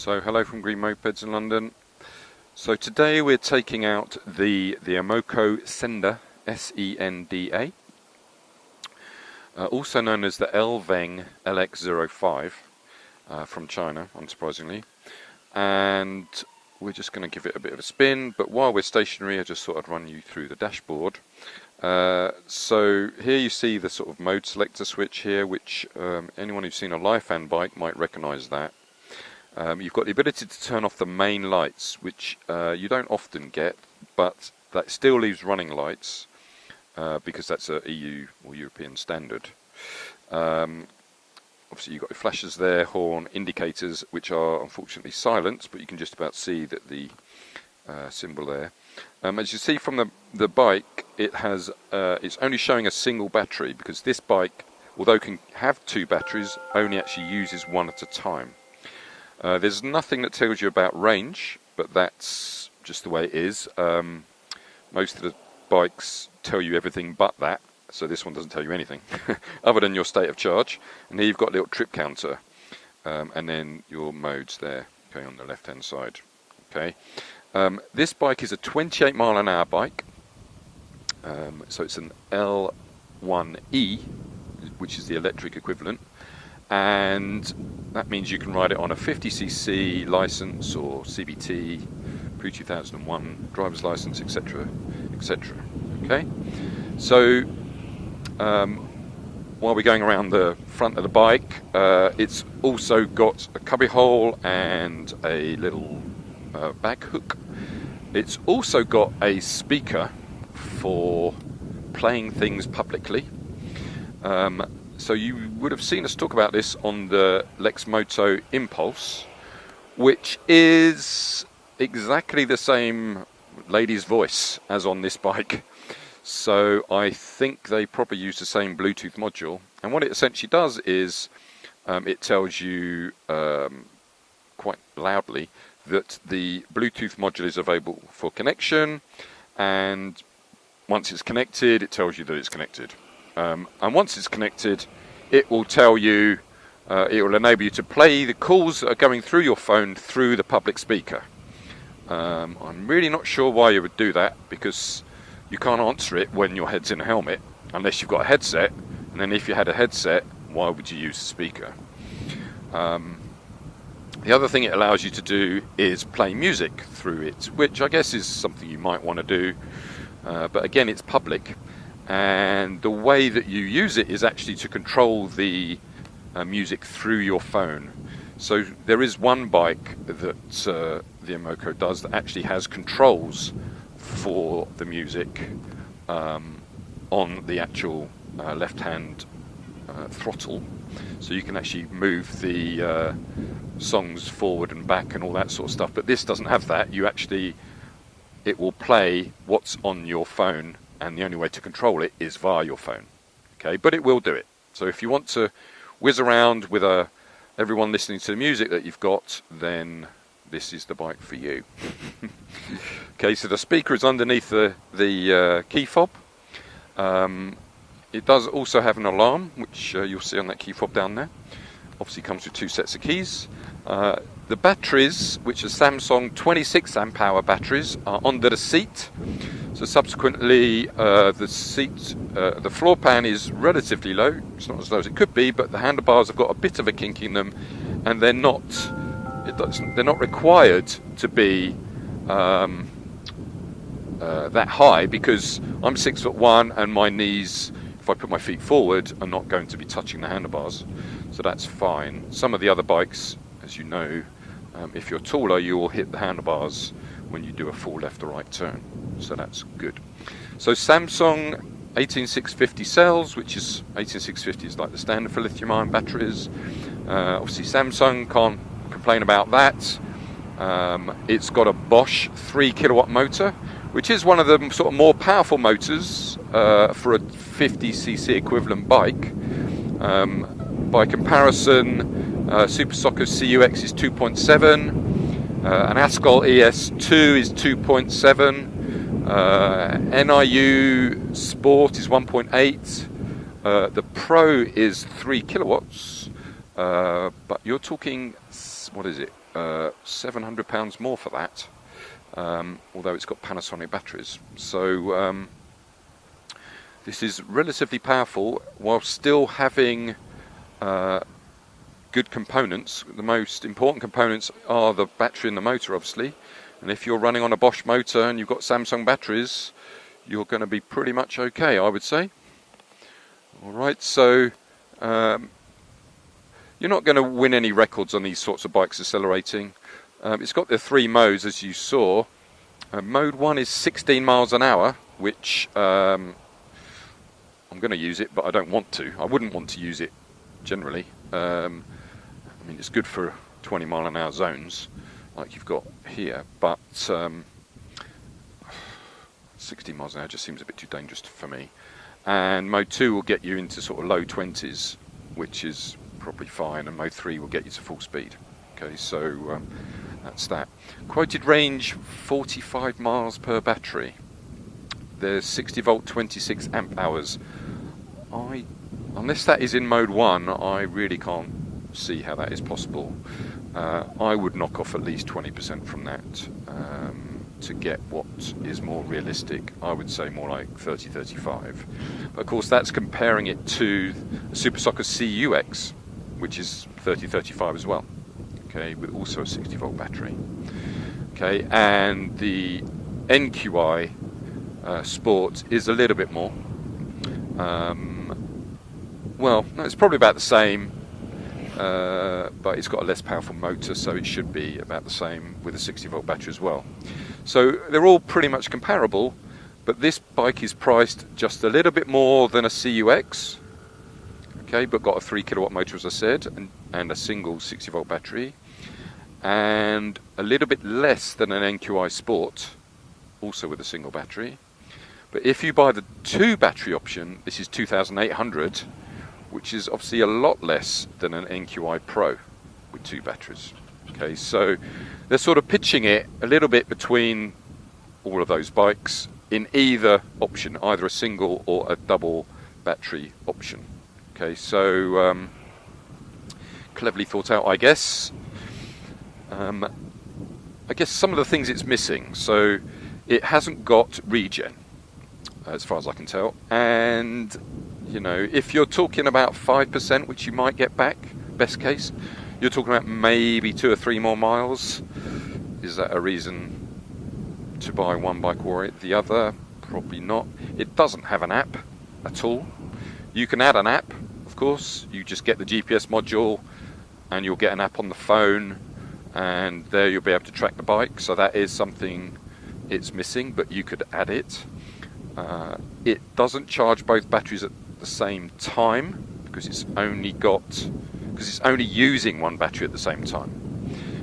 So hello from Green-Mopeds in London. So today we're taking out the ThElMoCo Senda Senda, also known as the LVeng LX05 from China, unsurprisingly. And we're just going to give it a bit of a spin, but while we're stationary I just thought I'd run you through the dashboard. So here you see the sort of mode selector switch here, which anyone who's seen a Lifan bike might recognise that. You've got the ability to turn off the main lights, which you don't often get, but that still leaves running lights because that's a EU or European standard. Obviously you've got your flashes there, horn, indicators, which are unfortunately silent, but you can just about see that the symbol there. As you see from the bike, it's only showing a single battery, because this bike, although it can have two batteries, only actually uses one at a time. There's nothing that tells you about range, but that's just the way it is. Most of the bikes tell you everything but that, so this one doesn't tell you anything other than your state of charge. And here you've got a little trip counter, and then your modes there, okay, on the left hand side. Okay, this bike is a 28 mile an hour bike, so it's an L1E, which is the electric equivalent. And that means you can ride it on a 50cc license or CBT, pre-2001 driver's license, etc, etc. Okay, so while we're going around the front of the bike, it's also got a cubby hole and a little bag hook. It's also got a speaker for playing things publicly. So you would have seen us talk about this on the Lexmoto Impulse, which is exactly the same lady's voice as on this bike. So I think they probably use the same Bluetooth module. And what it essentially does is it tells you quite loudly that the Bluetooth module is available for connection, and once it's connected, it tells you that it's connected. And once it's connected, it will tell you, it will enable you to play the calls that are going through your phone through the public speaker. I'm really not sure why you would do that, because you can't answer it when your head's in a helmet, unless you've got a headset, and then if you had a headset, why would you use the speaker? The other thing it allows you to do is play music through it, which I guess is something you might want to do, but again, it's public. And the way that you use it is actually to control the music through your phone. So there is one bike that ThElMoCo does that actually has controls for the music on the actual left-hand throttle. So you can actually move the songs forward and back and all that sort of stuff. But this doesn't have that. It will play what's on your phone, and the only way to control it is via your phone. Okay, but it will do it. So if you want to whiz around with everyone listening to the music that you've got, then this is the bike for you. Okay, so the speaker is underneath the key fob. It does also have an alarm, which you'll see on that key fob down there. Obviously comes with two sets of keys. The batteries, which are Samsung 26 amp hour batteries, are under the seat. So subsequently, the floor pan is relatively low. It's not as low as it could be, but the handlebars have got a bit of a kink in them, and they're not required to be that high, because I'm 6'1" and my knees, if I put my feet forward, are not going to be touching the handlebars. So that's fine. Some of the other bikes, as you know, if you're taller, you will hit the handlebars when you do a full left or right turn. So that's good. So Samsung 18650 cells, which is 18650 is like the standard for lithium-ion batteries. Obviously Samsung can't complain about that. It's got a Bosch 3 kilowatt motor, which is one of the sort of more powerful motors for a 50cc equivalent bike. By comparison, Super Soccer CUX is 2.7, an Ascol ES2 is 2.7, NIU Sport is 1.8, the Pro is 3 kilowatts, but you're talking, what is it, £700 more for that, although it's got Panasonic batteries. So this is relatively powerful while still having good components. The most important components are the battery and the motor, obviously. And if you're running on a Bosch motor and you've got Samsung batteries, you're going to be pretty much okay, I would say. Alright, so you're not going to win any records on these sorts of bikes accelerating. It's got the 3 modes, as you saw. Mode 1 is 16 miles an hour, which I'm going to use it, but I don't want to. I wouldn't want to use it generally. I mean, it's good for 20 mile an hour zones, like you've got here, but 60 miles an hour just seems a bit too dangerous for me. And mode 2 will get you into sort of low 20s, which is probably fine, and mode 3 will get you to full speed. Okay, so that's that. Quoted range 45 miles per battery. There's 60 volt, 26 amp hours. Unless that is in mode 1, I really can't see how that is possible. I would knock off at least 20% from that to get what is more realistic. I would say more like 30-35. But of course, that's comparing it to the Super Soccer CUX, which is 30-35 as well. Okay, with also a 60 volt battery. Okay, and the NQI Sport is a little bit more. Well, no, it's probably about the same, but it's got a less powerful motor, so it should be about the same with a 60 volt battery as well. So they're all pretty much comparable, but this bike is priced just a little bit more than a CUX. Okay, but got a 3 kilowatt motor, as I said, and a single 60 volt battery, and a little bit less than an NQI Sport, also with a single battery. But if you buy the 2 battery option, this is 2,800, which is obviously a lot less than an NQI Pro with 2 batteries. Okay, so they're sort of pitching it a little bit between all of those bikes in either option, either a single or a double battery option. Okay, so cleverly thought out, I guess. I guess some of the things it's missing. So it hasn't got regen, as far as I can tell. And, you know, if you're talking about 5%, which you might get back, best case, you're talking about maybe 2 or 3 more miles. Is that a reason to buy one bike or the other? Probably not. It doesn't have an app at all. You can add an app, of course. You just get the GPS module and you'll get an app on the phone, and there you'll be able to track the bike. So that is something it's missing, but you could add it. It doesn't charge both batteries at the same time because it's only using one battery at the same time.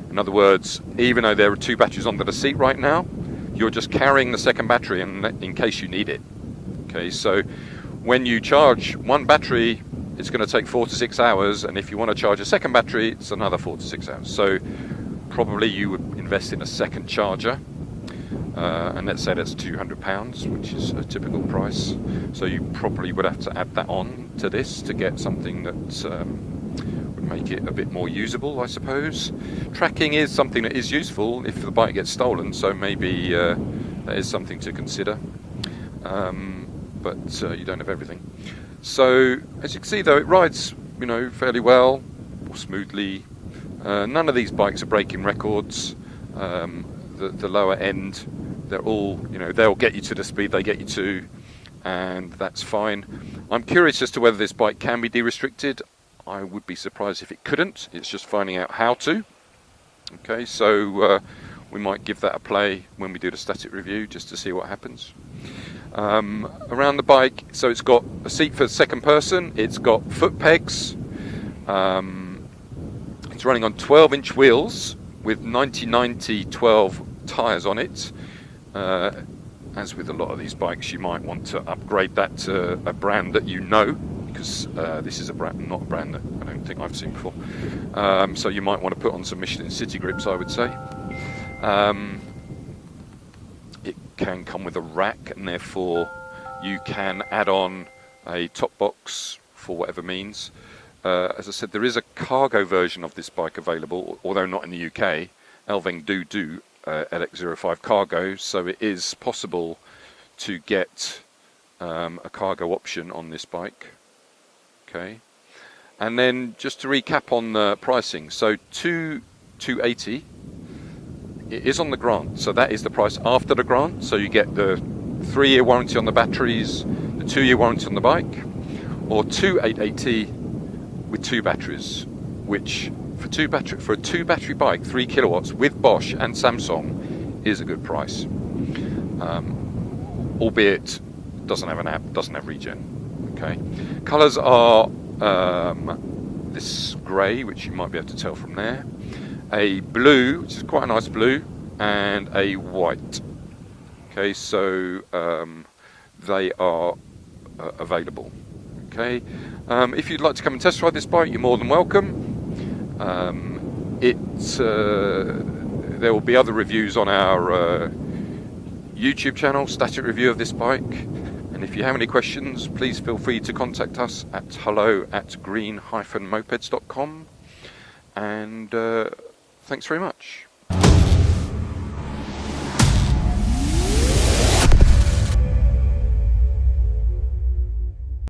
In other words, even though there are 2 batteries under the seat right now, you're just carrying the second battery in case you need it. Okay, so when you charge one battery, it's going to take 4 to 6 hours, and if you want to charge a second battery, it's another 4 to 6 hours. So probably you would invest in a second charger, and let's say that's £200, which is a typical price. So you probably would have to add that on to this to get something that would make it a bit more usable, I suppose. Tracking is something that is useful if the bike gets stolen, so maybe that is something to consider. But you don't have everything. So as you can see, though, it rides, you know, fairly well or smoothly. None of these bikes are breaking records. The lower end, they're all, you know, they'll get you to the speed they get you to, and that's fine. I'm curious as to whether this bike can be de-restricted. I would be surprised if it couldn't. It's just finding out how to. Okay, so we might give that a play when we do the static review, just to see what happens. Around the bike, so it's got a seat for the second person, it's got foot pegs, it's running on 12-inch wheels with 90/90 12 tyres on it. As with a lot of these bikes, you might want to upgrade that to a brand that you know, because this is a brand, not a brand that I don't think I've seen before. So you might want to put on some Michelin City grips, I would say. It can come with a rack, and therefore you can add on a top box for whatever means. As I said, there is a cargo version of this bike available, although not in the UK. LVeng do LX05 cargo, so it is possible to get a cargo option on this bike. Okay, and then just to recap on the pricing, so 280 it is on the grant, so that is the price after the grant. So you get the 3-year warranty on the batteries, the 2-year warranty on the bike, or 2880 with 2 batteries, which for a 2 battery bike, 3 kilowatts with Bosch and Samsung is a good price. Albeit doesn't have an app, doesn't have regen. Okay, colours are this grey, which you might be able to tell from there, a blue, which is quite a nice blue, and a white. Okay, so they are available. Okay, if you'd like to come and test drive this bike, you're more than welcome. There will be other reviews on our YouTube channel, static review of this bike. And if you have any questions, please feel free to contact us at hello@green-mopeds.com. And thanks very much.